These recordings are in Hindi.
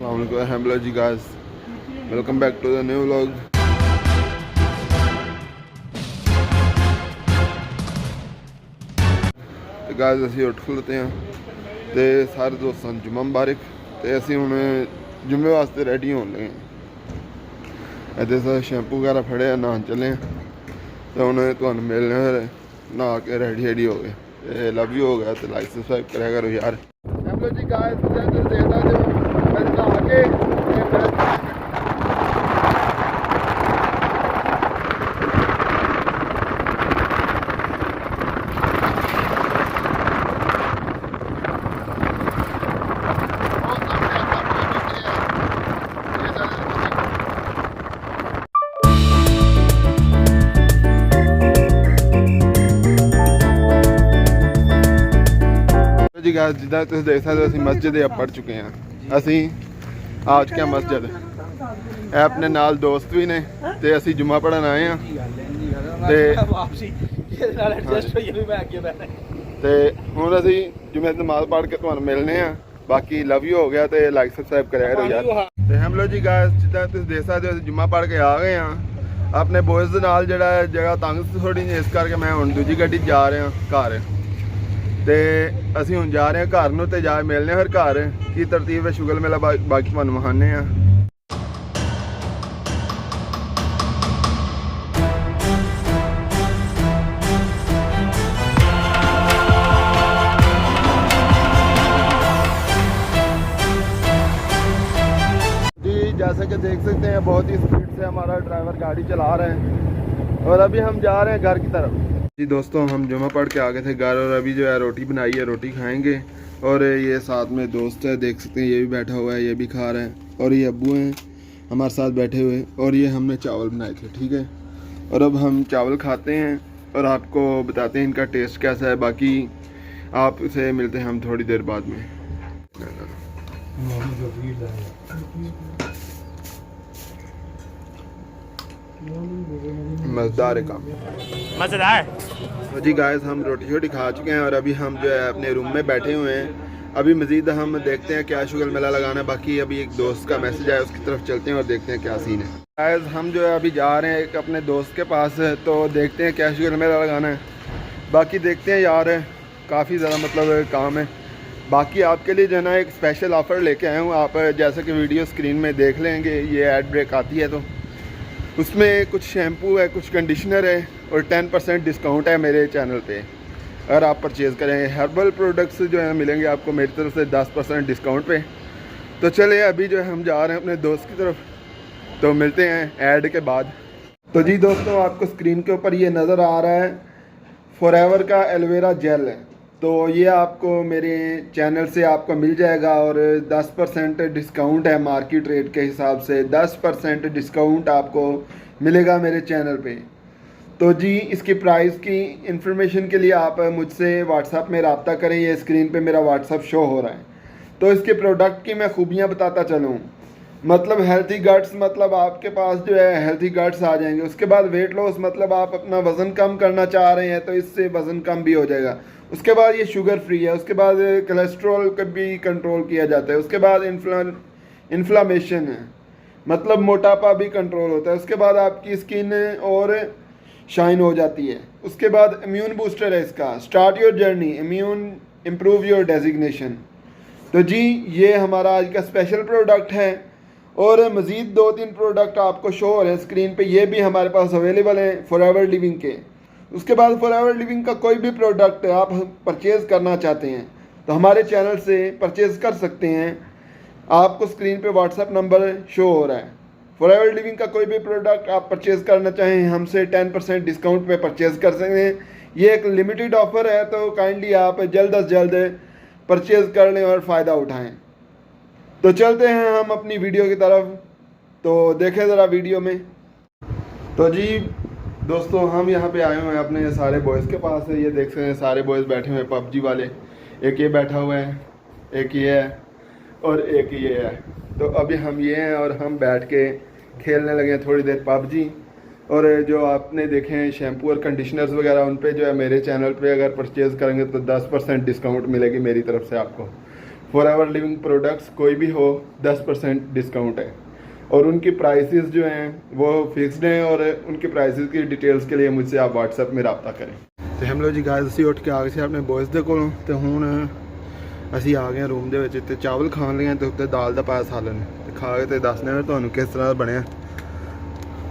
Hello ji guys, welcome back to the new vlog. Guys ਅਸੀਂ ਉੱਠ ਖਲੋਤੇ ਹਾਂ ਤੇ ਸਾਰੇ ਦੋਸਤਾਂ ਨੂੰ ਜੁਮਾ ਮੁਬਾਰਕ। ਤੇ ਅਸੀਂ ਹੁਣ ਜੁਮੇ ਵਾਸਤੇ ਰੈਡੀ ਹੋਣ ਲੱਗੇ ਹਾਂ। ਇਹਦੇ ਸਾਰਾ ਸ਼ੈਂਪੂ ਵਗੈਰਾ ਫੜਿਆ, ਨਹਾਉਣ ਚੱਲੇ ਹਾਂ ਤੇ ਹੁਣ ਤੁਹਾਨੂੰ ਮਿਲਣਾ ਫਿਰ ਨਹਾ ਕੇ ਰੈਡੀ ਹੋ ਗਏ। ਤੇ ਲਵ ਯੂ ਹੋ ਗਿਆ ਤੇ ਲਾਈਕ ਸਬਸਕ੍ਰਾਈਬ ਕਰਿਆ ਕਰੋ ਯਾਰ। ਹੈਲੋ ਜੀ ਗਾਇਸ, ਤੁਸੀਂ ਦੇਖਦਾ ਜੋ ਮੈਂ ਨਹਾ ਕੇ जी गाइस, जिदा तुम देख सकते हो ਅਸੀਂ ਮਸਜਿਦ ਦੇ ਪੜ ਚੁੱਕੇ ਹਾਂ। ਅਸੀਂ ਆ ਚੁੱਕੇ ਹਾਂ ਮਸਜਿਦ। ਇਹ ਆਪਣੇ ਨਾਲ ਦੋਸਤ ਵੀ ਨੇ ਤੇ ਅਸੀਂ ਜੁਮਾ ਪੜਨ ਆਏ ਹਾਂ ਤੇ ਹੁਣ ਅਸੀਂ ਜੁਮੇ ਦੀ ਨਮਾਜ਼ ਪੜ੍ਹ ਕੇ ਤੁਹਾਨੂੰ ਮਿਲਨੇ ਆ। ਬਾਕੀ ਲਵ ਯੂ ਹੋ ਗਿਆ ਤੇ ਲਾਈਕ ਸਬਸਕ੍ਰਾਈਬ ਕਰਿਆ ਕਰੋ ਯਾਰ। ਤੇ ਹੈਲੋ ਜੀ ਗਾਇਸ, ਜਿੱਦਾਂ ਤੁਸੀਂ ਦੇਖ ਸਕਦੇ ਹੋ ਅਸੀਂ ਜੁਮਾ ਪੜ੍ਹ ਕੇ ਆ ਗਏ ਹਾਂ। ਆਪਣੇ ਬॉयਜ਼ ਦੇ ਨਾਲ ਜਿਹੜਾ ਜਗ੍ਹਾ ਤੰਗ ਥੋੜੀ ਜਿਹੀ, ਇਸ ਕਰਕੇ ਮੈਂ ਹੁਣ ਦੂਜੀ ਗੱਡੀ ਜਾ ਰਿਹਾ ਘਰ। ਤੇ ਅਸੀਂ ਹੁਣ ਜਾ ਰਹੇ ਹਾਂ ਘਰ ਨੂੰ ਤੇ ਜਾ ਮਿਲਨੇ ਫਿਰ ਘਰ ਕੀ ਤਰਤੀਬ ਹੈ ਸ਼ੁਗਲ ਮੇਲਾ ਬਾਕੀ ਤੁਹਾਨੂੰ ਵਿਖਾਉਂਦੇ ਹਾਂ। जी जैसे कि देख सकते हैं बहुत ही स्पीड से हमारा ड्राइवर गाड़ी चला रहे हैं और अभी हम जा रहे हैं घर की तरफ। जी दोस्तों, हम जुमा पढ़ के आ गए थे घर और अभी जो है रोटी बनाई है, रोटी खाएंगे। और ये साथ में दोस्त है, देख सकते हैं ये भी बैठा हुआ है, ये भी खा रहा है। और ये अब्बू हैं हमारे साथ बैठे हुए। और ये हमने चावल बनाए थे, ठीक है। और अब हम चावल खाते हैं और आपको बताते हैं इनका टेस्ट कैसा है। बाकी आपसे मिलते हैं हम थोड़ी देर बाद में। मज़ेदार काम मज़ेदार जी गाइस, हम रोटी शोटी खा चुके हैं और अभी हम जो है अपने रूम में बैठे हुए हैं। अभी मज़ीद हम देखते हैं क्या शुगल मेला लगाना है। बाकी अभी एक दोस्त का मैसेज आया, उसकी तरफ चलते हैं और देखते हैं क्या सीन है। गाइस हम जो है अभी जा रहे हैं एक अपने दोस्त के पास, तो देखते हैं क्या शुगल मेला लगाना है। बाकी देखते हैं यार, काफ़ी ज़्यादा मतलब काम है। बाकी आपके लिए जो है ना एक स्पेशल ऑफ़र लेके आया हूँ। आप जैसे कि वीडियो स्क्रीन में देख लेंगे, ये एड ब्रेक आती है तो उसमें कुछ शैम्पू है, कुछ कंडीशनर है और 10% डिस्काउंट है मेरे चैनल पे। अगर आप परचेज़ करें हर्बल प्रोडक्ट्स जो है मिलेंगे आपको मेरी तरफ से 10% डिस्काउंट पे। तो चलिए अभी जो है हम जा रहे हैं अपने दोस्त की तरफ, तो मिलते हैं ऐड के बाद। तो जी दोस्तों, आपको स्क्रीन के ऊपर ये नज़र आ रहा है फॉरएवर का एलोवेरा जेल है। तो ये आपको मेरे चैनल से आपको मिल जाएगा और 10% डिस्काउंट है मार्केट रेट के हिसाब से। 10% डिस्काउंट आपको मिलेगा मेरे चैनल पे। तो जी इसकी प्राइस की इंफॉर्मेशन के लिए आप मुझसे व्हाट्सएप में रब्ता करें। ये स्क्रीन पे मेरा व्हाट्सएप शो हो रहा है। तो इसके प्रोडक्ट की मैं खूबियाँ बताता चलूँ। मतलब हेल्थी गट्स, मतलब आपके पास जो है हेल्थी गट्स आ जाएंगे। उसके बाद वेट लॉस, मतलब आप अपना वज़न कम करना चाह रहे हैं तो इससे वज़न कम भी हो जाएगा। उसके बाद ये शुगर फ्री है। उसके बाद कोलेस्ट्रॉल का भी कंट्रोल किया जाता है। उसके बाद इन्फ्लामेशन है, मतलब मोटापा भी कंट्रोल होता है। उसके बाद आपकी स्किन और शाइन हो जाती है। उसके बाद इम्यून बूस्टर है इसका, start your journey immune improve your designation. तो जी ये हमारा आज का स्पेशल प्रोडक्ट है। और मज़ीद 2-3 प्रोडक्ट आपको शो हो रहे हैं स्क्रीन पे, ये भी हमारे पास अवेलेबल हैं फॉरएवर लिविंग के। उसके बाद फॉरएवर लिविंग का कोई भी प्रोडक्ट आप परचेज़ करना चाहते हैं तो हमारे चैनल से परचेज़ कर सकते हैं। आपको स्क्रीन पे व्हाट्सएप नंबर शो हो रहा है। फॉरएवर लिविंग का कोई भी प्रोडक्ट आप परचेज़ करना चाहें हमसे 10% डिस्काउंट पे परचेज़ कर सकते हैं। ये एक लिमिटेड ऑफ़र है, तो काइंडली आप जल्द अज जल्द परचेज़ कर लें और फ़ायदा उठाएँ। तो चलते हैं हम अपनी वीडियो की तरफ, तो देखें ज़रा वीडियो में। तो जी दोस्तों, हम यहाँ पे आए हुए हैं अपने सारे बॉयज़ के पास है। ये देख सकते हैं सारे बॉयज़ बैठे हुए हैं पबजी वाले। एक ये बैठा हुआ है, एक ये है और एक ये है। तो अभी हम ये हैं और हम बैठ के खेलने लगे हैं थोड़ी देर पबजी। और जो आपने देखे हैं शैम्पू और कंडीशनर्स वगैरह, उन पे जो है मेरे चैनल पे अगर परचेज़ करेंगे तो 10% डिस्काउंट मिलेगी मेरी तरफ से आपको। फॉरएवर लिविंग प्रोडक्ट्स कोई भी हो 10% डिस्काउंट है और उनकी प्राइसेस जो हैं वो फिक्स्ड हैं और उनके प्राइसेस की डिटेल्स के लिए मुझसे आप व्हाट्सएप में रब्ता करें। तो हम लोग जी गाइस ਅਸੀਂ ਉੱਠ ਕੇ ਆ ਗਏ ਸੀ ਆਪਣੇ ਬॉयਜ਼ ਦੇ ਕੋਲੋਂ ਤੇ ਹੁਣ ਅਸੀਂ ਆ ਗਏ ਰੂਮ ਦੇ ਵਿੱਚ ਤੇ ਚਾਵਲ ਖਾਣ ਲਏ ਤੇ ਉੱਤੇ ਦਾਲ ਦਾ ਪਾਇਆ ਸਾਲਨ ਤੇ ਖਾ ਕੇ ਤੇ ਦੱਸਦੇ ਹਾਂ ਤੁਹਾਨੂੰ ਕਿਸ ਤਰ੍ਹਾਂ ਦਾ ਬਣਿਆ।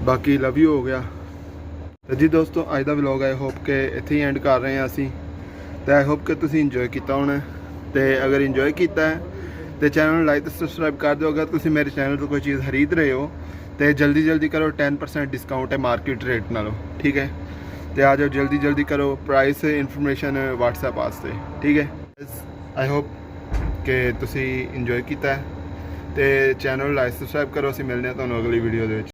ਬਾਕੀ ਲਵ ਯੂ ਹੋ ਗਿਆ। ਤੇ ਜੀ ਦੋਸਤੋ ਅੱਜ ਦਾ ਵਲੌਗ ਆਈ ਹੋਪ ਕਿ ਇੱਥੇ ਹੀ ਐਂਡ ਕਰ ਰਹੇ ਹਾਂ ਅਸੀਂ ਤੇ ਆਈ ਹੋਪ ਕਿ ਤੁਸੀਂ ਇੰਜੋਏ ਕੀਤਾ ਹੋਣਾ ਤੇ ਅਗਰ ਇੰਜੋਏ ਕੀਤਾ ਹੈ तो चैनल ਨੂੰ लाइक तो सबसक्राइब कर दो। अगर तुम मेरे चैनल तो कोई चीज़ खरीद रहे हो तो जल्दी करो 10% डिस्काउंट है मार्केट रेट नालों ठीक है। तो आ जाओ जल्दी करो प्राइस इन्फॉर्मेशन व्हाट्सएप वास्ते ठीक है। आई होप कि तुसी इंजॉय किया है तो चैनल लाइक सबसक्राइब करो। असीं मिलने तुहानूं अगली वीडियो दे विच।